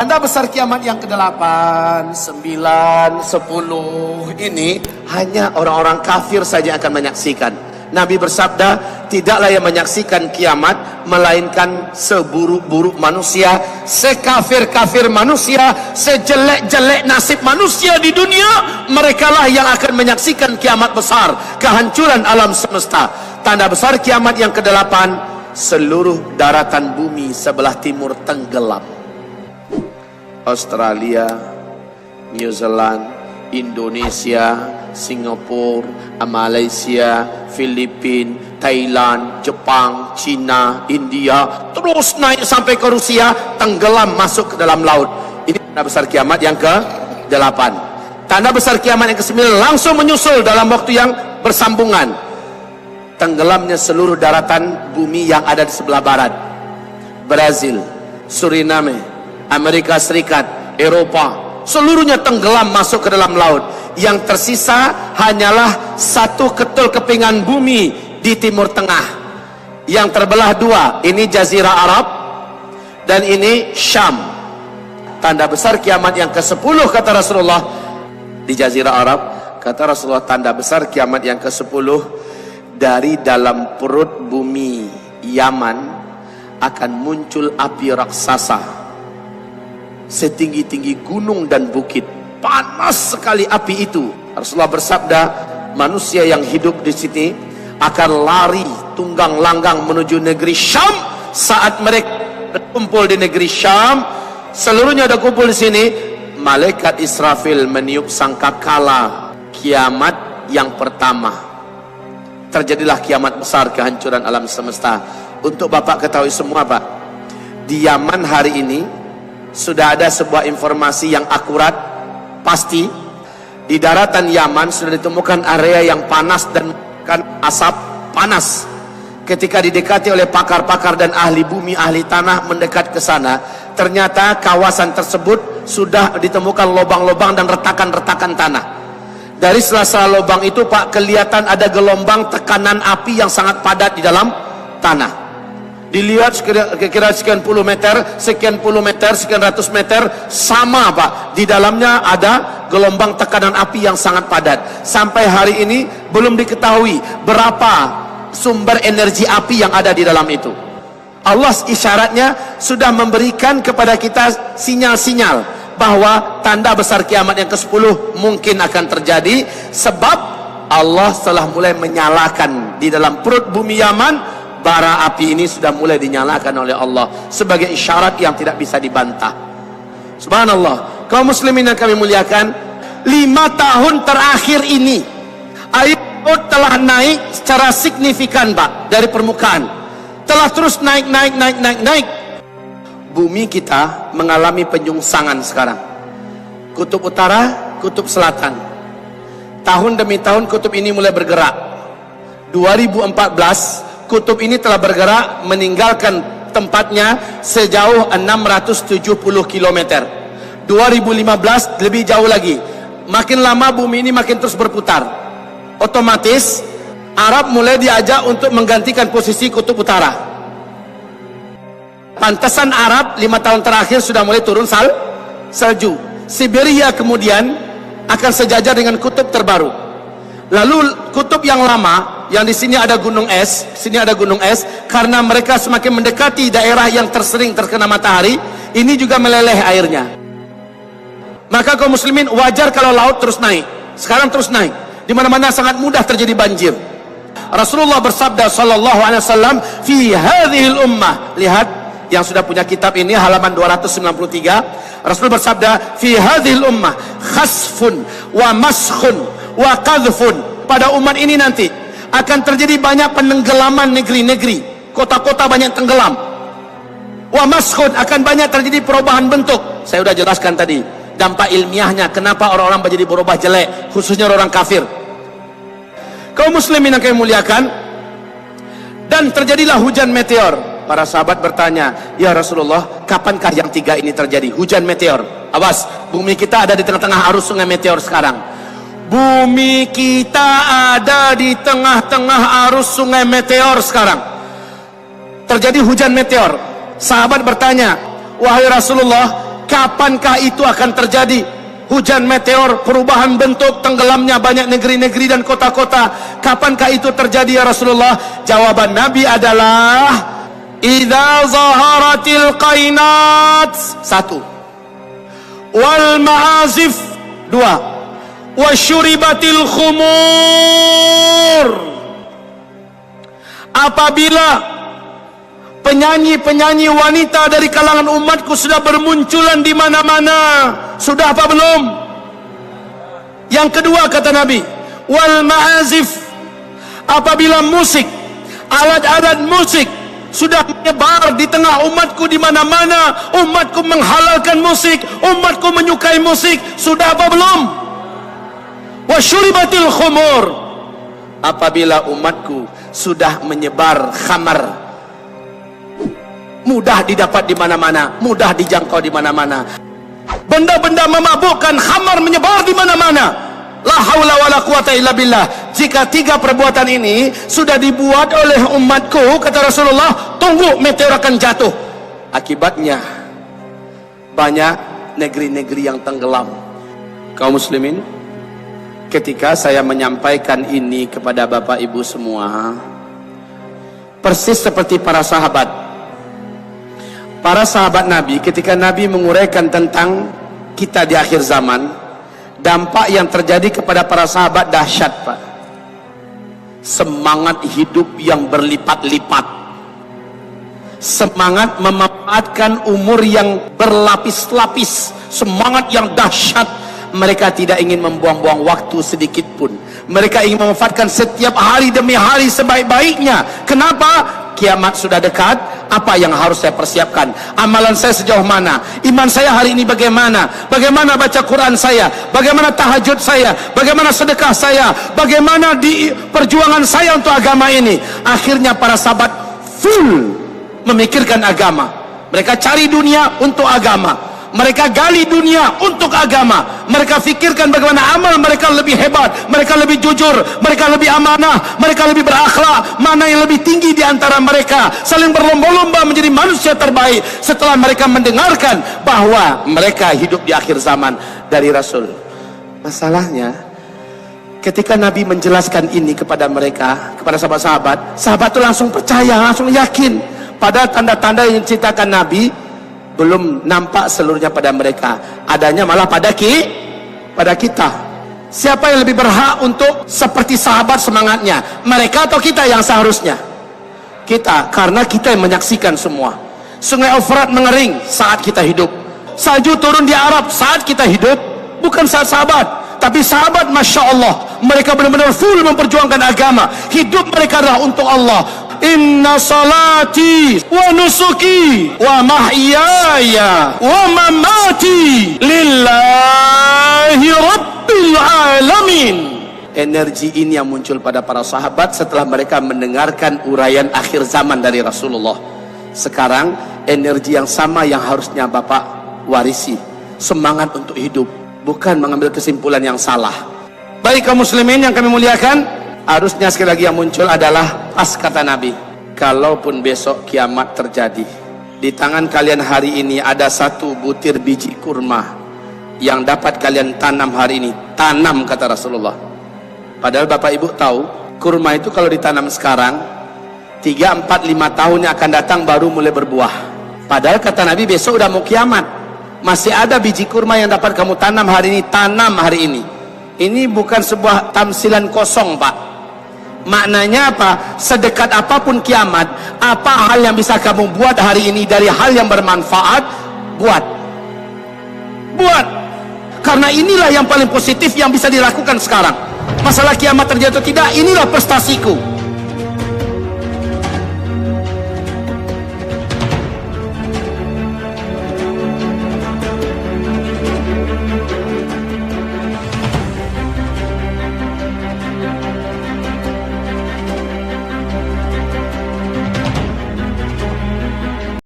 Tanda besar kiamat yang ke-8, 9, 10 ini hanya orang-orang kafir saja akan menyaksikan. Nabi bersabda, tidaklah yang menyaksikan kiamat melainkan seburuk-buruk manusia, sekafir-kafir manusia, sejelek-jelek nasib manusia di dunia, merekalah yang akan menyaksikan kiamat besar, kehancuran alam semesta. Tanda besar kiamat yang ke-8, seluruh daratan bumi sebelah timur tenggelam. Australia, New Zealand, Indonesia, Singapura, Malaysia, Filipina, Thailand, Jepang, China, India, terus naik sampai ke Rusia, tenggelam masuk ke dalam laut. Ini tanda besar kiamat yang ke-8. Tanda besar kiamat yang ke-9 langsung menyusul dalam waktu yang bersambungan. Tenggelamnya seluruh daratan bumi yang ada di sebelah barat. Brazil, Suriname, Amerika Serikat, Eropa, seluruhnya tenggelam masuk ke dalam laut. Yang tersisa hanyalah satu ketul kepingan bumi di timur tengah, yang terbelah dua. Ini Jazirah Arab dan ini Syam. Tanda besar kiamat yang ke-10 kata Rasulullah di Jazirah Arab, kata Rasulullah, tanda besar kiamat yang ke-10, dari dalam perut bumi Yaman akan muncul api raksasa setinggi-tinggi gunung dan bukit. Panas sekali api itu. Rasulullah bersabda, manusia yang hidup di sini akan lari tunggang langgang menuju negeri Syam. Saat mereka berkumpul di negeri Syam, seluruhnya ada kumpul di sini, malaikat Israfil meniup sangkakala kiamat yang pertama. Terjadilah kiamat besar, kehancuran alam semesta. Untuk Bapak ketahui semua, Pak, di Yaman hari ini sudah ada sebuah informasi yang akurat, pasti. Di daratan Yaman sudah ditemukan area yang panas dan kan asap panas. Ketika didekati oleh pakar-pakar dan ahli bumi, ahli tanah mendekat ke sana, ternyata kawasan tersebut sudah ditemukan lubang-lubang dan retakan-retakan tanah. Dari sela-sela lubang itu, Pak, kelihatan ada gelombang tekanan api yang sangat padat di dalam tanah. Dilihat kira-kira sekian puluh meter, sekian puluh meter, sekian ratus meter, sama, Pak. Di dalamnya ada gelombang tekanan api yang sangat padat. Sampai hari ini belum diketahui berapa sumber energi api yang ada di dalam itu. Allah isyaratnya sudah memberikan kepada kita sinyal-sinyal bahwa tanda besar kiamat yang ke-10 mungkin akan terjadi, sebab Allah telah mulai menyalakan di dalam perut bumi Yaman. Bara api ini sudah mulai dinyalakan oleh Allah sebagai isyarat yang tidak bisa dibantah. Subhanallah. Kaum muslimin yang kami muliakan, 5 tahun terakhir ini air laut telah naik secara signifikan, Pak, dari permukaan. Telah terus naik. Bumi kita mengalami penyungsangan sekarang. Kutub utara, kutub selatan. Tahun demi tahun kutub ini mulai bergerak. 2014 kutub ini telah bergerak meninggalkan tempatnya sejauh 670 km. 2015 lebih jauh lagi. Makin lama bumi ini makin terus berputar. Otomatis Arab mulai diajak untuk menggantikan posisi kutub utara. Pantesan Arab 5 tahun terakhir sudah mulai turun salju. Siberia kemudian akan sejajar dengan kutub terbaru. Lalu kutub yang lama, yang di sini ada gunung es, sini ada gunung es, karena mereka semakin mendekati daerah yang tersering terkena matahari, ini juga meleleh airnya. Maka kaum muslimin, wajar kalau laut terus naik. Sekarang terus naik. Di mana-mana sangat mudah terjadi banjir. Rasulullah bersabda sallallahu alaihi wasallam, fi hadhil ummah. Lihat yang sudah punya kitab ini halaman 293. Rasul bersabda, fi hadhil ummah khasfun wa maskhun wa qadhfun. Pada umat ini nanti akan terjadi banyak penenggelaman negeri-negeri, kota-kota banyak tenggelam. Wa maskhun, akan banyak terjadi perubahan bentuk. Saya sudah jelaskan tadi dampak ilmiahnya kenapa orang-orang menjadi berubah jelek, khususnya orang kafir. Kaum muslimin yang kami muliakan, dan terjadilah hujan meteor. Para sahabat bertanya, ya Rasulullah, kapankah yang 3 ini terjadi? Hujan meteor. Awas, bumi kita ada di tengah-tengah arus sungai meteor sekarang. Bumi kita ada di tengah-tengah arus sungai meteor sekarang. Terjadi hujan meteor. Sahabat bertanya, wahai Rasulullah, Kapankah itu akan terjadi? Hujan meteor, perubahan bentuk, tenggelamnya banyak negeri-negeri dan kota-kota. Kapankah itu terjadi ya Rasulullah? Jawaban Nabi adalah idza zaharatil qainat, satu, wal ma'azif, dua, wasyuribatil khumur. Apabila penyanyi-penyanyi wanita dari kalangan umatku sudah bermunculan di mana-mana. Sudah apa belum? Yang kedua kata Nabi, wal ma'azif, apabila musik, alat-alat musik sudah menyebar di tengah umatku di mana-mana, umatku menghalalkan musik, umatku menyukai musik. Sudah apa belum? Wasyuribatil khumur, apabila umatku sudah menyebar khamar, mudah didapat di mana-mana, mudah dijangkau di mana-mana. Benda-benda memabukkan, khamar menyebar di mana-mana. La haula wala quwata illa billah. Jika tiga perbuatan ini sudah dibuat oleh umatku, kata Rasulullah, tunggu meteor akan jatuh. Akibatnya banyak negeri-negeri yang tenggelam. Kaum muslimin, ketika saya menyampaikan ini kepada Bapak Ibu semua, persis seperti para sahabat. Para sahabat Nabi, ketika Nabi menguraikan tentang kita di akhir zaman, dampak yang terjadi kepada para sahabat dahsyat, Pak. Semangat hidup yang berlipat-lipat, semangat memanfaatkan umur yang berlapis-lapis, semangat yang dahsyat. Mereka tidak ingin membuang-buang waktu sedikit pun. Mereka ingin memanfaatkan setiap hari demi hari sebaik-baiknya. Kenapa? Kiamat sudah dekat. Apa yang harus saya persiapkan? Amalan saya sejauh mana? Iman saya hari ini bagaimana? Bagaimana baca Quran saya? Bagaimana tahajud saya? Bagaimana sedekah saya? Bagaimana di perjuangan saya untuk agama ini? Akhirnya para sahabat full memikirkan agama. Mereka cari dunia untuk agama. Mereka gali dunia untuk agama. Mereka fikirkan bagaimana amal mereka lebih hebat, mereka lebih jujur, mereka lebih amanah, mereka lebih berakhlak. Mana yang lebih tinggi di antara mereka, saling berlomba-lomba menjadi manusia terbaik. Setelah mereka mendengarkan bahwa mereka hidup di akhir zaman dari Rasul. Masalahnya, ketika Nabi menjelaskan ini kepada mereka, kepada sahabat-sahabat, sahabat itu langsung percaya, langsung yakin. Padahal tanda-tanda yang diceritakan Nabi belum nampak seluruhnya pada mereka, adanya malah pada kita. Siapa yang lebih berhak untuk seperti sahabat semangatnya? Mereka atau kita yang seharusnya? Kita, karena kita yang menyaksikan semua. Sungai Efrat mengering saat kita hidup, salju turun di Arab saat kita hidup. Bukan saat sahabat, tapi sahabat, Masya Allah, mereka benar-benar full memperjuangkan agama. Hidup mereka adalah untuk Allah. Inna salati wa nusuki wa mahyaya wa mamati lillahi rabbil alamin. Energi ini yang muncul pada para sahabat setelah mereka mendengarkan uraian akhir zaman dari Rasulullah. Sekarang energi yang sama yang harusnya Bapak warisi, semangat untuk hidup, bukan mengambil kesimpulan yang salah. Baik kaum muslimin yang kami muliakan, harusnya sekali lagi yang muncul adalah pas kata Nabi, kalaupun besok kiamat terjadi, di tangan kalian hari ini ada satu butir biji kurma yang dapat kalian tanam hari ini. Tanam, kata Rasulullah. Padahal Bapak Ibu tahu, kurma itu kalau ditanam sekarang 3, 4, 5 tahun yang akan datang baru mulai berbuah. Padahal kata Nabi besok udah mau kiamat, masih ada biji kurma yang dapat kamu tanam hari ini. Tanam hari ini. Ini bukan sebuah tamsilan kosong, Pak. Maknanya apa? Sedekat apapun kiamat, apa hal yang bisa kamu buat hari ini dari hal yang bermanfaat, buat. Karena inilah yang paling positif yang bisa dilakukan sekarang. Masalah kiamat terjadi atau tidak, inilah prestasiku.